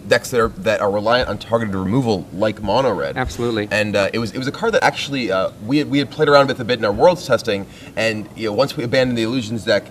decks that are reliant on targeted removal, like mono red. Absolutely. And it was a card that actually we had played around with a bit in our Worlds testing, and once we abandoned the Illusions deck,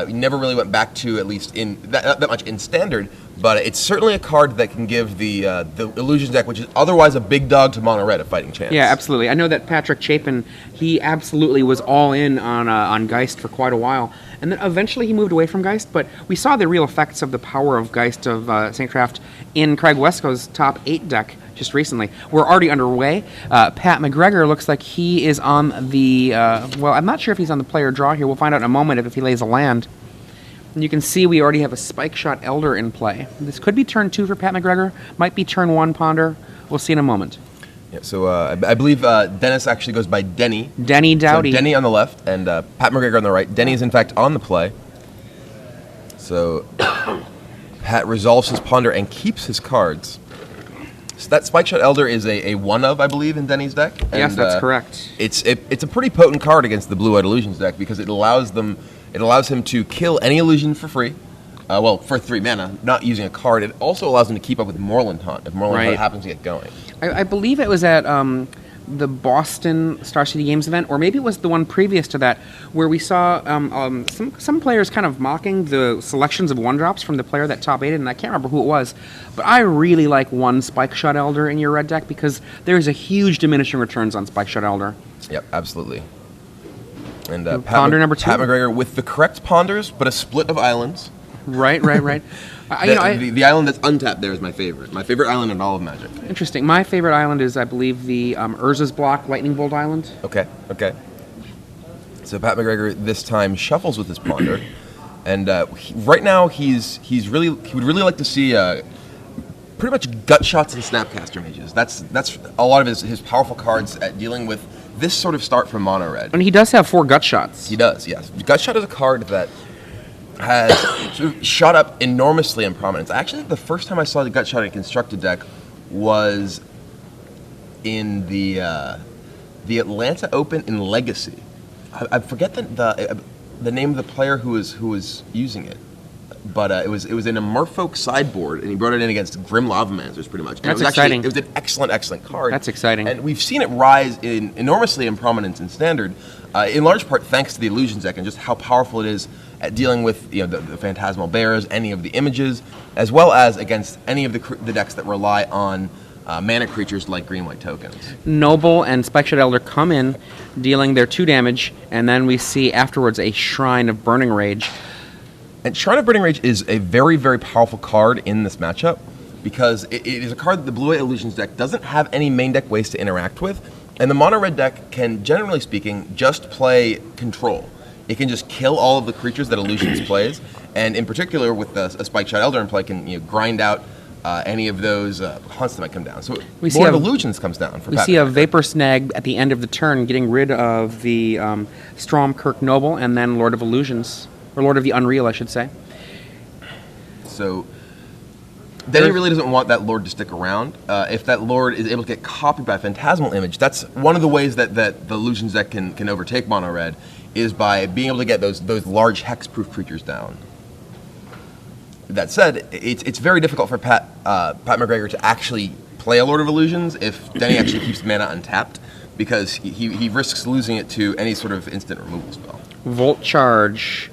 we never really went back to, at least in that much in Standard. But it's certainly a card that can give the Illusions deck, which is otherwise a big dog to mono red, a fighting chance. Yeah, absolutely. I know that Patrick Chapin, he absolutely was all in on Geist for quite a while. And then eventually he moved away from Geist, but we saw the real effects of the power of Geist of St. Craft in Craig Wesco's top 8 deck just recently. We're already underway. Pat McGregor looks like he is on the, well, I'm not sure if he's on the player draw here. We'll find out in a moment if he lays a land. And you can see we already have a Spike Shot Elder in play. This could be turn 2 for Pat McGregor. Might be turn 1 Ponder. We'll see in a moment. Yeah, so I believe Dennis actually goes by Denny. Denny Dowty. So Denny on the left and Pat McGregor on the right. Denny is in fact on the play. So Pat resolves his Ponder and keeps his cards. So that Spike Shot Elder is a one of, I believe, in Denny's deck. And, yes, that's correct. It's a pretty potent card against the Blue-White Illusions deck because it allows him to kill any illusion for free. Well, for 3 mana, not using a card. It also allows him to keep up with Moreland Hunt if Moreland Hunt happens to get going. I believe it was at the Boston Star City Games event, or maybe it was the one previous to that, where we saw some players kind of mocking the selections of 1-drops from the player that top 8'd, and I can't remember who it was, but I really like 1 Spike Shot Elder in your red deck because there's a huge diminishing returns on Spike Shot Elder. Yep, absolutely. And Ponder number 2. Pat McGregor with the correct ponders, but a split of islands. Right. The island that's untapped there is my favorite. My favorite island in all of Magic. Interesting. My favorite island is, I believe, the Urza's Block Lightning Bolt Island. Okay. So Pat McGregor this time shuffles with his ponder, and right now he would really like to see pretty much gut shots and Snapcaster Mages. That's a lot of his powerful cards at dealing with this sort of start from mono red. And he does have 4 gut shots. He does, yes. Gut shot is a card that has sort of shot up enormously in prominence. Actually, the first time I saw the gut shot in a constructed deck was in the Atlanta Open in Legacy. I forget the name of the player who was using it, but it was in a Merfolk sideboard, and he brought it in against Grim Lavamancers, pretty much. And That's exciting. It was an excellent card. That's exciting. And we've seen it rise enormously in prominence in Standard, in large part thanks to the Illusions deck and just how powerful it is at dealing with the Phantasmal Bears, any of the images, as well as against any of the decks that rely on mana creatures like green-white tokens. Noble and Spike Shot Elder come in, dealing their 2 damage, and then we see afterwards a Shrine of Burning Rage. And Shrine of Burning Rage is a very, very powerful card in this matchup because it is a card that the Blue-White Illusions deck doesn't have any main deck ways to interact with, and the mono-red deck can, generally speaking, just play control. It can just kill all of the creatures that Illusions plays, and in particular, with a Spike Shot Elder in play, can grind out any of those hunts that might come down. So Lord of Illusions comes down. We see a Vapor Snag at the end of the turn, getting rid of the Stromkirk Noble, and then Lord of Illusions, or Lord of the Unreal, I should say. So then he really doesn't want that Lord to stick around. If that Lord is able to get copied by a Phantasmal Image, that's one of the ways that the Illusions deck can overtake mono red, is by being able to get those large hexproof creatures down. That said, it's very difficult for Pat McGregor to actually play a Lord of Illusions if Denny actually keeps mana untapped, because he risks losing it to any sort of instant removal spell. Volt Charge.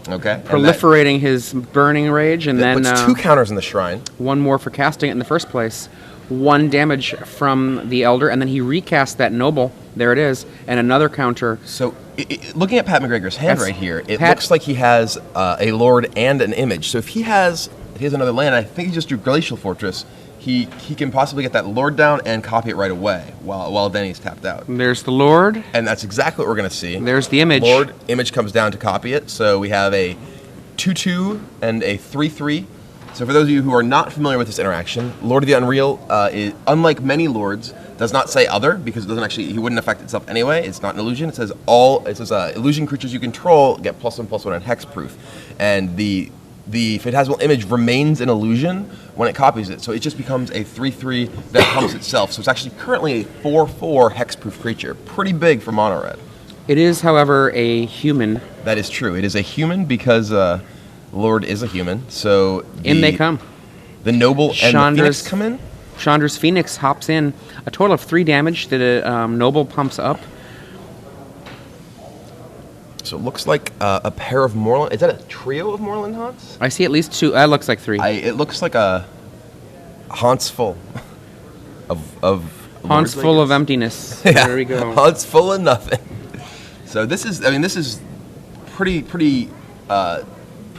Okay. Proliferating his Burning Rage, and then puts 2 counters in the Shrine. 1 more for casting it in the first place. 1 damage from the Elder, and then he recasts that Noble. There it is, and another counter. So, looking at Pat McGregor's hand right here, it looks like he has a Lord and an Image. So if he has another land, I think he just drew Glacial Fortress, he can possibly get that Lord down and copy it right away while Denny's tapped out. There's the Lord. And that's exactly what we're going to see. There's the Image. Lord, Image comes down to copy it. So we have a 2/2 and a 3/3. So for those of you who are not familiar with this interaction, Lord of the Unreal, is, unlike many Lords, does not say other, because it doesn't actually, he wouldn't affect itself anyway. It's not an illusion. It says illusion creatures you control get +1/+1 and hexproof. And the Phantasmal Image remains an illusion when it copies it. So it just becomes a 3/3 that pumps itself. So it's actually currently a 4/4 hexproof creature. Pretty big for mono red. It is, however, a human. That is true. It is a human because Lord is a human. So in they come. The Noble and the Chandra's- Phoenix come in. Chandra's Phoenix hops in. A total of 3 damage that Noble pumps up. So it looks like a pair of Moreland. Is that a trio of Moreland Haunts? I see at least 2. That looks like 3. It looks like a Haunts full of Haunts lords, I full of guess. emptiness. Yeah. There we go. Haunts full of nothing. So this is pretty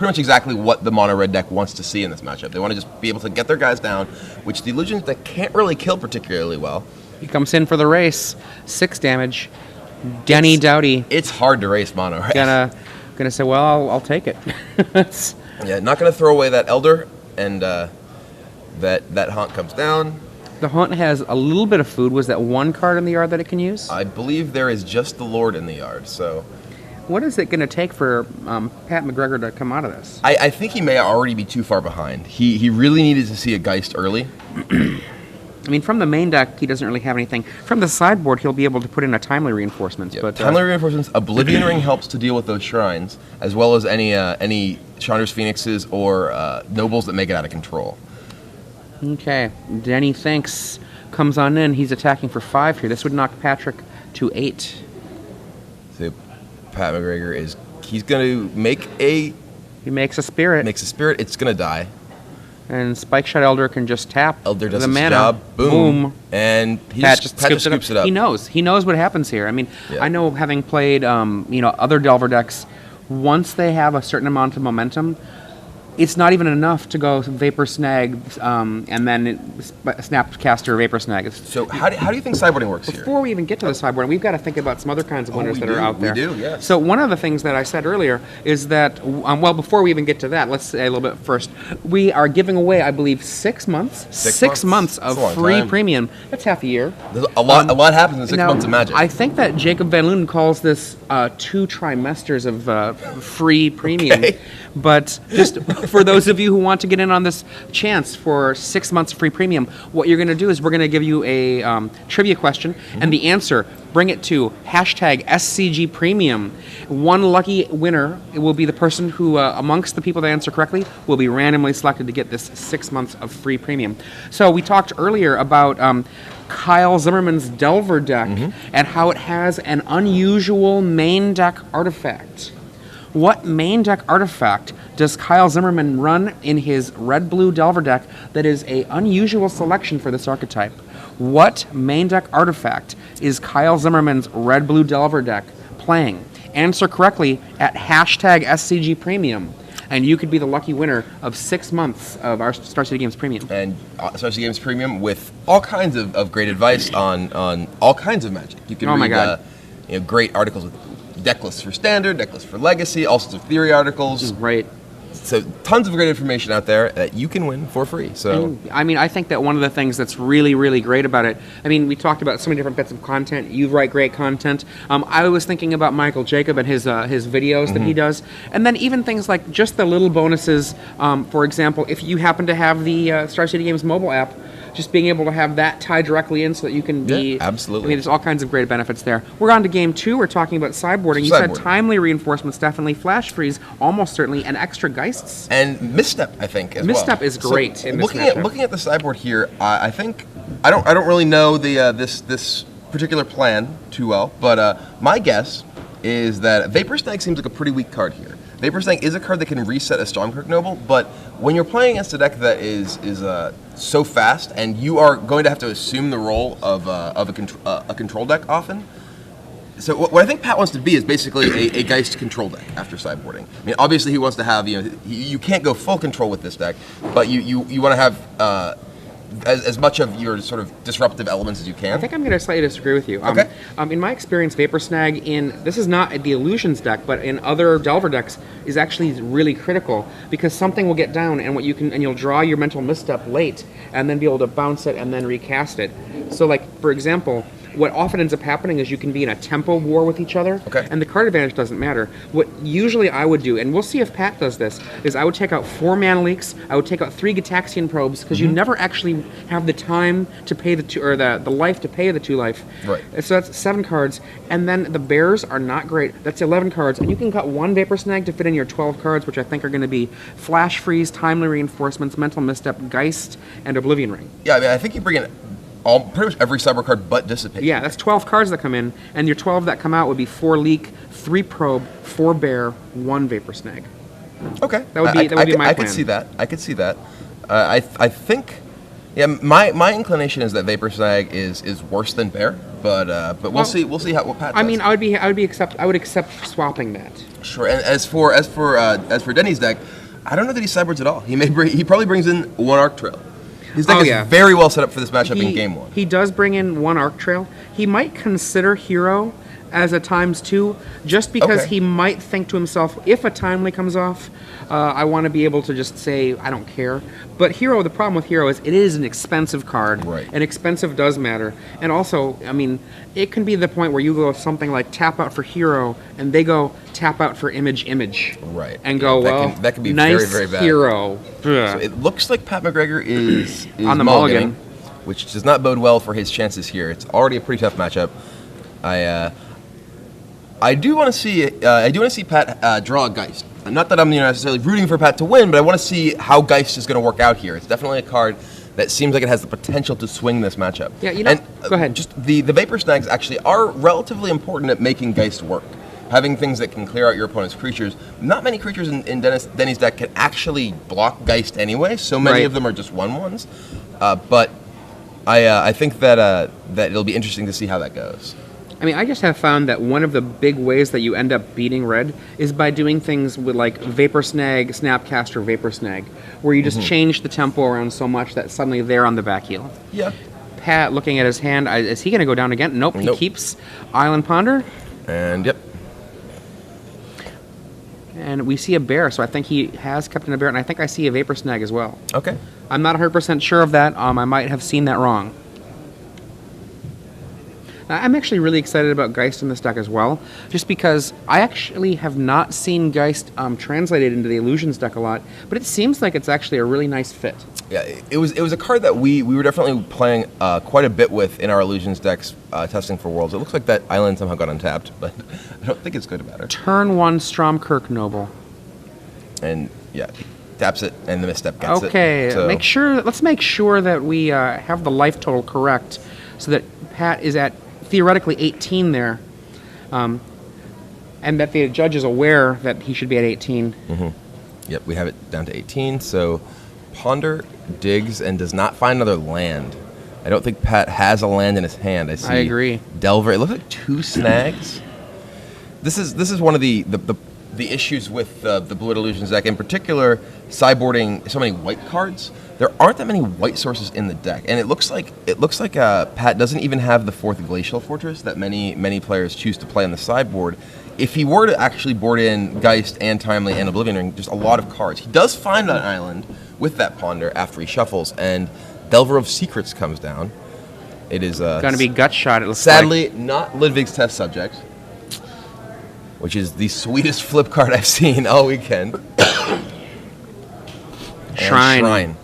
much exactly what the mono red deck wants to see in this matchup. They want to just be able to get their guys down, which the illusions that can't really kill particularly well. He comes in for the race. 6 damage. Denny Dowty It's hard to race mono, right? gonna say, well, I'll take it. It's- Yeah, not gonna throw away that Elder, and that Haunt comes down. the Haunt has a little bit of food. Was that 1 card in the yard that it can use? I believe there is just the Lord in the yard, so What is it going to take for Pat McGregor to come out of this? I think he may already be too far behind. He really needed to see a Geist early. I mean, from the main deck, he doesn't really have anything. From the sideboard, he'll be able to put in a timely reinforcements. Yeah, But timely reinforcements, Oblivion Ring helps to deal with those shrines, as well as any Chandra's Phoenixes or Nobles that make it out of control. Okay, Denny thinks comes on in. He's attacking for 5 here. This would knock Patrick to 8. So Pat McGregor he's going to make a He makes a spirit, spirit. It's going to die. and Spike Shot Elder can just tap Elder does the his mana. job. Boom. And Pat just Pat scoops it up. He knows what happens here. I mean, Yeah. I know having played other Delver decks, once they have a certain amount of momentum, it's not even enough to go Vapor Snag and then Snapcaster Vapor Snag. So how do you think sideboarding works here? Before we even get to the sideboard, we've got to think about some other kinds of winners we that do, are out we there. do, yes. So one of the things that I said earlier is that, before we even get to that, let's say a little bit first. We are giving away, I believe, 6 months. 6 months That's of a long free time. premium. That's half a year. There's a lot happens in 6 months of Magic. I think that Jacob Van Loon calls this 2 trimesters of free premium. Okay. But just for those of you who want to get in on this chance for 6 months of free premium, what you're going to do is we're going to give you a trivia question, and the answer, bring it to #SCG Premium. One lucky winner, it will be the person who, amongst the people that answer correctly, will be randomly selected to get this 6 months of free premium. So we talked earlier about Kyle Zimmerman's Delver deck and how it has an unusual main deck artifact. What main deck artifact does Kyle Zimmerman run in his red-blue Delver deck that is an unusual selection for this archetype? What main deck artifact is Kyle Zimmerman's red-blue Delver deck playing? Answer correctly at #SCG Premium, and you could be the lucky winner of 6 months of our Star City Games Premium. And Star City Games Premium with all kinds of great advice on all kinds of Magic. You can Oh my read God. Great articles with deck lists for Standard, deck lists for Legacy, all sorts of theory articles. Right. So tons of great information out there that you can win for free. So And, I mean, I think that one of the things that's really, really great about it, I mean, we talked about so many different bits of content. You write great content. I was thinking about Michael Jacob and his videos that he does. And then even things like just the little bonuses. For example, if you happen to have the Star City Games mobile app, just being able to have that tied directly in so that you can be... Yeah, absolutely. I mean, there's all kinds of great benefits there. We're on to game 2. We're talking about sideboarding. You said Sideboarding. timely reinforcements, definitely. Flash freeze, almost certainly. And extra Geists. and Misstep, I think, as Misstep well. is great in this looking matchup. at the sideboard here, I think I don't really know the this particular plan too well, but my guess is that Vapor Snag seems like a pretty weak card here. Vapor Snag is a card that can reset a Stormkirk Noble, but when you're playing against a deck that is so fast, and you are going to have to assume the role of a control deck often. So what I think Pat wants to be is basically a Geist control deck after sideboarding. I mean, obviously he wants to have, you can't go full control with this deck, but you want to have as much of your sort of disruptive elements as you can. I think I'm going to slightly disagree with you. Okay. In my experience, Vapor Snag this is not the Illusions deck, but in other Delver decks is actually really critical because something will get down and you'll draw your mental misstep late and then be able to bounce it and then recast it. So like, for example, what often ends up happening is you can be in a tempo war with each other, Okay. and the card advantage doesn't matter. What usually I would do, and we'll see if Pat does this, is I would take out 4 Mana Leaks, I would take out 3 Gitaxian Probes, because you never actually have the time to pay the 2, or the life to pay the 2 life. Right. So that's 7 cards, and then the bears are not great. That's 11 cards, and you can cut 1 Vapor Snag to fit in your 12 cards, which I think are going to be Flash Freeze, Timely Reinforcements, Mental Misstep, Geist, and Oblivion Ring. Yeah, I mean, I think you bring in pretty much every cyber card but Dissipate. Yeah, that's 12 cards that come in, and your 12 that come out would be 4 Leak, 3 Probe, 4 Bear, 1 Vapor Snag. Okay. That would be my I plan. could see that. I could see that. I think, yeah, my inclination is that Vapor Snag is worse than Bear, but we'll see what Pat does. I mean, I would accept swapping that. Sure. And as for Denny's deck, I don't know that he sideboards at all. He probably brings in 1 Arc Trail. His deck is very well set up for this matchup in game 1. He does bring in 1 Arc Trail. He might consider Hero as a ×2, just because he might think to himself, if a Timely comes off, I want to be able to just say, I don't care. But Hero, the problem with Hero is it is an expensive card, and expensive does matter. And also, I mean, it can be the point where you go something like tap out for Hero, and they go tap out for image, right? And go, that can be nice very, very bad. Hero. So it looks like Pat McGregor is on the mulligan, which does not bode well for his chances here. It's already a pretty tough matchup. I do want to see Pat draw a Geist. Not that I'm necessarily rooting for Pat to win, but I want to see how Geist is going to work out here. It's definitely a card that seems like it has the potential to swing this matchup. Yeah, go ahead. Just the Vapor Snags actually are relatively important at making Geist work. Having things that can clear out your opponent's creatures. Not many creatures in Denny's deck can actually block Geist anyway. So many of them are just 1/1s. But I think that it'll be interesting to see how that goes. I mean, I just have found that one of the big ways that you end up beating red is by doing things with like Vapor Snag, Snapcaster, Vapor Snag, where you just change the tempo around so much that suddenly they're on the back heel. Yeah. Pat, looking at his hand, is he going to go down again? Nope, he keeps Island Ponder. And yep. And we see a bear, so I think he has kept in a bear, and I think I see a Vapor Snag as well. Okay. I'm not 100% sure of that. I might have seen that wrong. I'm actually really excited about Geist in this deck as well, just because I actually have not seen Geist translated into the Illusions deck a lot, but it seems like it's actually a really nice fit. Yeah, it was a card that we were definitely playing quite a bit with in our Illusions decks, testing for Worlds. It looks like that island somehow got untapped, but I don't think it's going to matter. Turn 1 Stromkirk Noble. And yeah, taps it, and the misstep gets it. Okay, So let's make sure that we have the life total correct, so that Pat is at theoretically 18 there, and that the judge is aware that he should be at 18. Yep, we have it down to 18. So Ponder, digs, and does not find another land. I don't think Pat has a land in his hand. I agree. Delver. It looks like 2 snags. This is one of the issues with the Blue Illusions deck, in particular, sideboarding so many white cards. There aren't that many white sources in the deck, and it looks like Pat doesn't even have the 4th Glacial Fortress that many players choose to play on the sideboard. If he were to actually board in Geist and Timely and Oblivion Ring, just a lot of cards. He does find an island with that Ponder after he shuffles, and Delver of Secrets comes down. It is going to be gut shot. It looks sadly not Ludwig's test subject, which is the sweetest flip card I've seen all weekend. Shrine.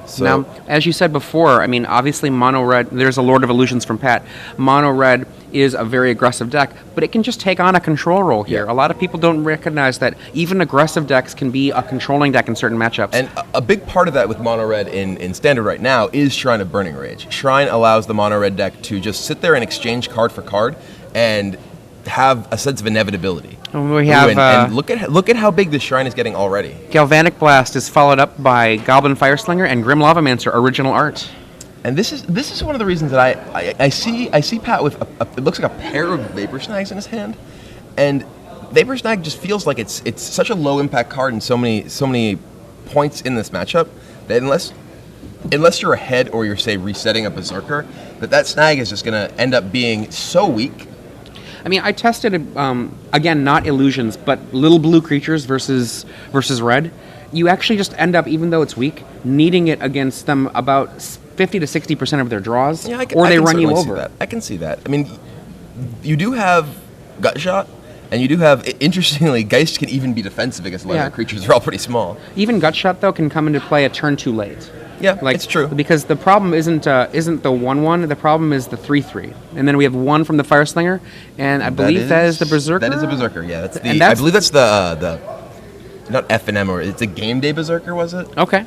So, now, as you said before, I mean, obviously Mono Red, there's a Lord of Illusions from Pat. Mono Red is a very aggressive deck, but it can just take on a control role here. Yeah. A lot of people don't recognize that even aggressive decks can be a controlling deck in certain matchups. And a big part of that with Mono Red in Standard right now is Shrine of Burning Rage. Shrine allows the Mono Red deck to just sit there and exchange card for card and have a sense of inevitability. We have, and look at how big this shrine is getting already. Galvanic Blast is followed up by Goblin Fireslinger and Grim Lavamancer original art. And this is one of the reasons that I see Pat with it looks like a pair of Vapor Snags in his hand, and Vapor Snag just feels like it's such a low impact card in so many points in this matchup that unless you're ahead or you're say resetting a Berserker, that snag is just going to end up being so weak. I mean, I tested, again, not illusions, but little blue creatures versus red. You actually just end up, even though it's weak, needing it against them about 50 to 60% of their draws, Yeah, or I they can run you certainly see over. that. I can see that. I mean, you do have gut shot, and you do have, interestingly, Geist can even be defensive against a lot of the creatures. They're all pretty small. Even gut shot though can come into play a turn too late. Yeah, it's true. Because the problem isn't the 1/1. The problem is the 3/3, and then we have 1 from the Fire Slinger, and I believe that is the Berserker. That is a Berserker. Yeah, that's the. And I believe that's the not F and M, or it's a Game Day Berserker, was it? Okay.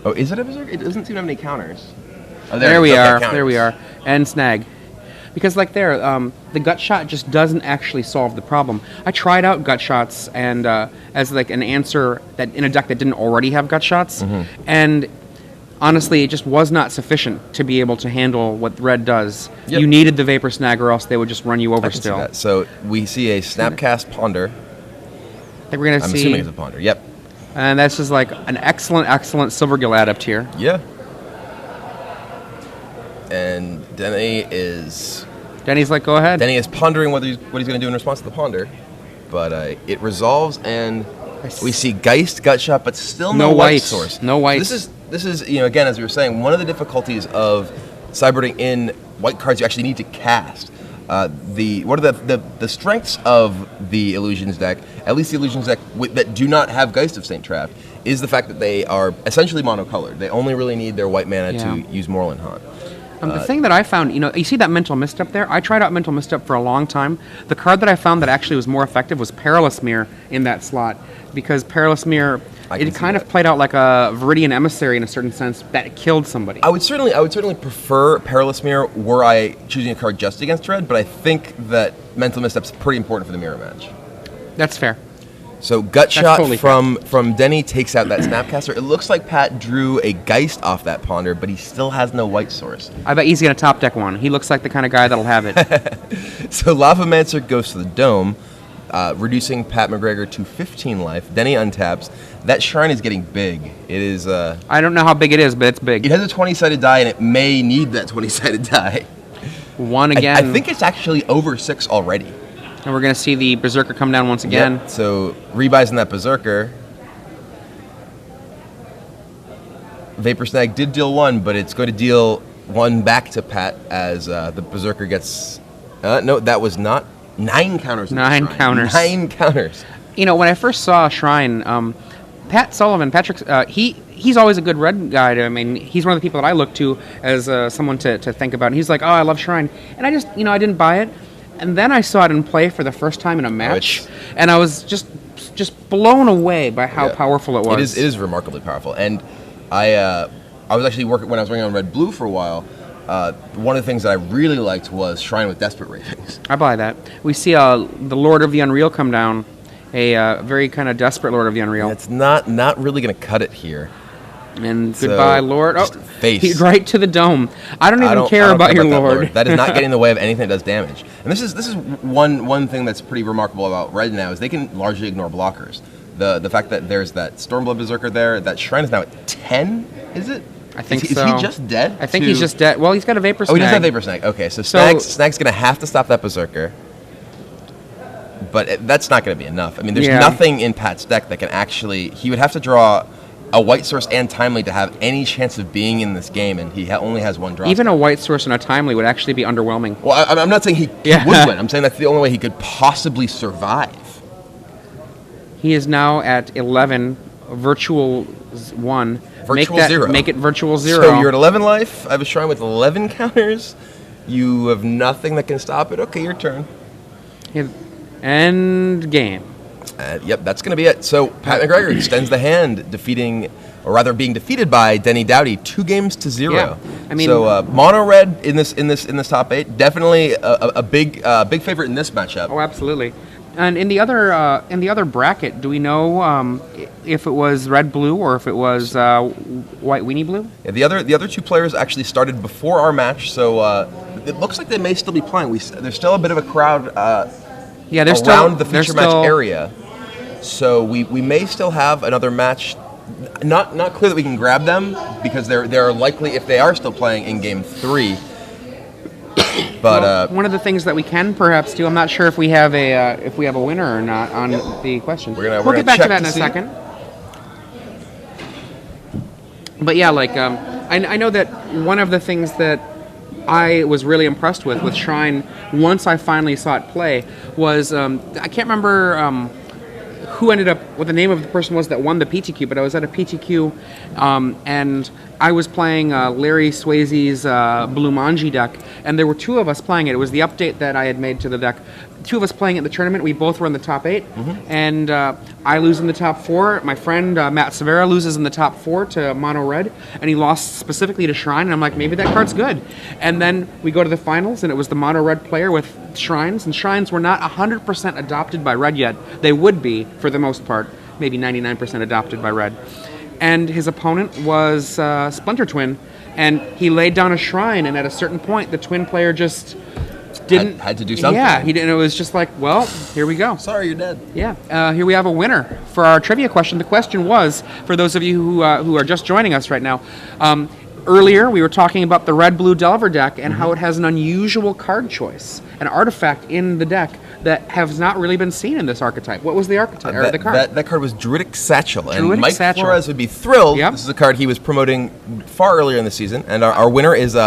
Oh, is it a Berserker? It doesn't seem to have any counters. Oh, There we are. Counters. There we are. And Snag. Because the gut shot just doesn't actually solve the problem. I tried out gut shots and as like an answer that in a deck that didn't already have gut shots, and honestly, it just was not sufficient to be able to handle what red does. Yep. You needed the Vapor Snag, or else they would just run you over I can still. see that. So we see a Snapcast Ponder. I think we're gonna I'm see, assuming it's a Ponder. Yep. and that's just like an excellent Silvergill Adept here. Yeah. And Denny's Denny's like, go ahead. Denny is pondering what he's going to do in response to the Ponder, but it resolves, and we see Geist gut shot, but still no white source. No white. This is again, as we were saying, one of the difficulties of sideboarding in white cards you actually need to cast. What are the strengths of the Illusions deck? At least the Illusions deck that do not have Geist of Saint Traft is the fact that they are essentially monocolored. They only really need their white mana to use Moreland Haunt. The thing that I found, you see that Mental Misstep there? I tried out Mental Misstep for a long time. The card that I found that actually was more effective was Perilous Mirror in that slot, because Perilous Mirror, it kind of played out like a Viridian Emissary in a certain sense that killed somebody. I would certainly prefer Perilous Mirror were I choosing a card just against red, but I think that Mental Misstep's pretty important for the mirror match. That's fair. So gut shot totally from Denny takes out that Snapcaster. It looks like Pat drew a Geist off that Ponder, but he still has no white source. I bet he's going to top deck one. He looks like the kind of guy that'll have it. So Lavamancer goes to the Dome, reducing Pat McGregor to 15 life. Denny untaps. That shrine is getting big. It is... I don't know how big it is, but it's big. It has a 20-sided die, and it may need that 20-sided die. One again. I think it's actually over 6 already. And we're going to see the Berserker come down once again. Yep. So rebuys in that Berserker. Vapor Snag did deal 1, but it's going to deal 1 back to Pat as the Berserker gets... no, that was not... 9 counters. 9 counters. 9 counters. When I first saw Shrine, Pat Sullivan, he's always a good red guy. I mean, he's one of the people that I look to as someone to think about. And he's like, oh, I love Shrine. And I just, I didn't buy it. And then I saw it in play for the first time in a match, and I was just blown away by how powerful it was. It is remarkably powerful. And I was actually when I was working on Red Blue for a while. One of the things that I really liked was Shrine with Desperate Ravings. I buy that. We see the Lord of the Unreal come down, a very kind of desperate Lord of the Unreal. It's not really going to cut it here. And goodbye, Lord. Oh, face. Right to the Dome. I don't even care about your Lord. That is not getting in the way of anything that does damage. And this is one thing that's pretty remarkable about Red now is they can largely ignore blockers. The fact that there's that Stormblood Berserker there, that Shrine is now at 10, is it? I think so. Is he just dead? I think he's just dead. Well, he's got a Vapor Snag. Oh, he does have Vapor Snag. Okay, so Snag's going to have to stop that Berserker. But that's not going to be enough. I mean, there's nothing in Pat's deck that can actually... He would have to draw a white source and timely to have any chance of being in this game, and he only has 1 draw. Even a white source and a timely would actually be underwhelming. Well, I'm not saying he would win. I'm saying that's the only way he could possibly survive. He is now at 11, virtual 1. Virtual 0. Make it virtual 0. So you're at 11 life. I have a Shrine with 11 counters. You have nothing that can stop it. Okay, your turn. End game. Yep, that's going to be it. So Pat McGregor extends the hand, being defeated by Denny Dowty 2-0. Yeah, I mean, so mono red in this top 8, definitely a big favorite in this matchup. Oh, absolutely. And in the other bracket, do we know if it was red blue or if it was white weenie blue? Yeah, the other 2 players actually started before our match, so it looks like they may still be playing. There's still a bit of a crowd. Around the feature match area. So we may still have another match. Not clear that we can grab them because they're likely, if they are still playing, in game 3. But one of the things that we can perhaps do, I'm not sure if we have a winner or not on the question. We'll get back to that in a second. But yeah, I know that one of the things that I was really impressed with Shrine once I finally saw it play was I can't remember who ended up, what the name of the person was that won the PTQ, but I was at a PTQ and I was playing Larry Swayze's Blumanji deck, and there were two of us playing it. It was the update that I had made to the deck. Two of us playing it in the tournament. We both were in the top 8, and I lose in the top 4. My friend Matt Severa loses in the top 4 to Mono Red, and he lost specifically to Shrine, and I'm like, maybe that card's good. And then we go to the finals, and it was the Mono Red player with Shrines, and Shrines were not 100% adopted by Red yet. They would be, for the most part, maybe 99% adopted by Red. And his opponent was Splinter Twin, and he laid down a Shrine, and at a certain point, the Twin player just didn't... Had to do something. Yeah, he didn't. It was just like, well, here we go. Sorry, you're dead. Yeah, here we have a winner for our trivia question. The question was, for those of you who are just joining us right now, earlier we were talking about the Red-Blue Delver deck and how it has an unusual card choice, an artifact in the deck that has not really been seen in this archetype. What was the archetype, or the card? That card was Druidic Satchel, and Druidic Mike Satchel. Flores would be thrilled. Yep. This is a card he was promoting far earlier in the season, and our winner is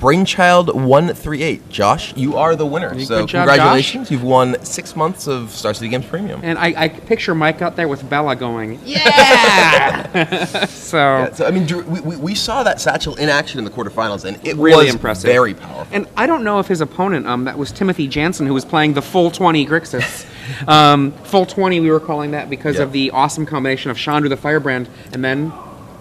Brainchild 138. Josh, you are the winner. So good job, congratulations, Josh. You've won 6 months of Star City Games Premium. And I picture Mike out there with Bella going, yeah! So I mean, we saw that Satchel in action in the quarterfinals, and it really was impressive. Very powerful. And I don't know if his opponent, that was Timothy Jansen, who was playing the full 20 Grixis. Full 20, we were calling that because of the awesome combination of Chandru the Firebrand and then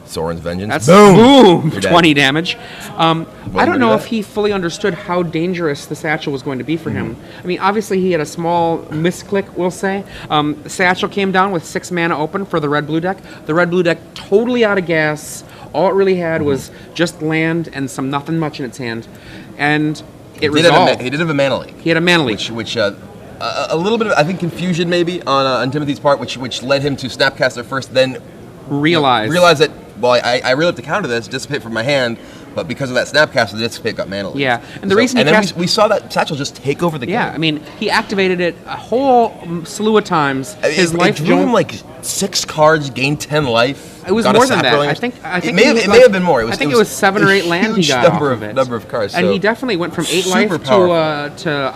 Soren's Vengeance. that's Boom! 20 damage. I don't know that. if he fully understood how dangerous the Satchel was going to be for him. I mean, obviously he had a small misclick, we'll say. The Satchel came down with 6 mana open for the Red-Blue deck. The Red-Blue deck totally out of gas. All it really had was just land and some nothing much in its hand. And it resolved. He did have a mana leak. He had a mana leak. Which a little bit of, I think, confusion maybe on Timothy's part, which led him to Snapcaster first, then realize that, well, I really have to counter this, dissipate from my hand, but because of that Snapcaster, the dissipate got mana leak. Yeah, and the reason and then we saw that Satchel just take over the game. Yeah, I mean, he activated it a whole slew of times. His life it drew him like 6 cards, gained 10 life. It was got more a than that. sapling. I think it may have been more. I think it was 7 or 8 land he got off of it. Number of cards. And so he definitely went from 8 life super powerful. to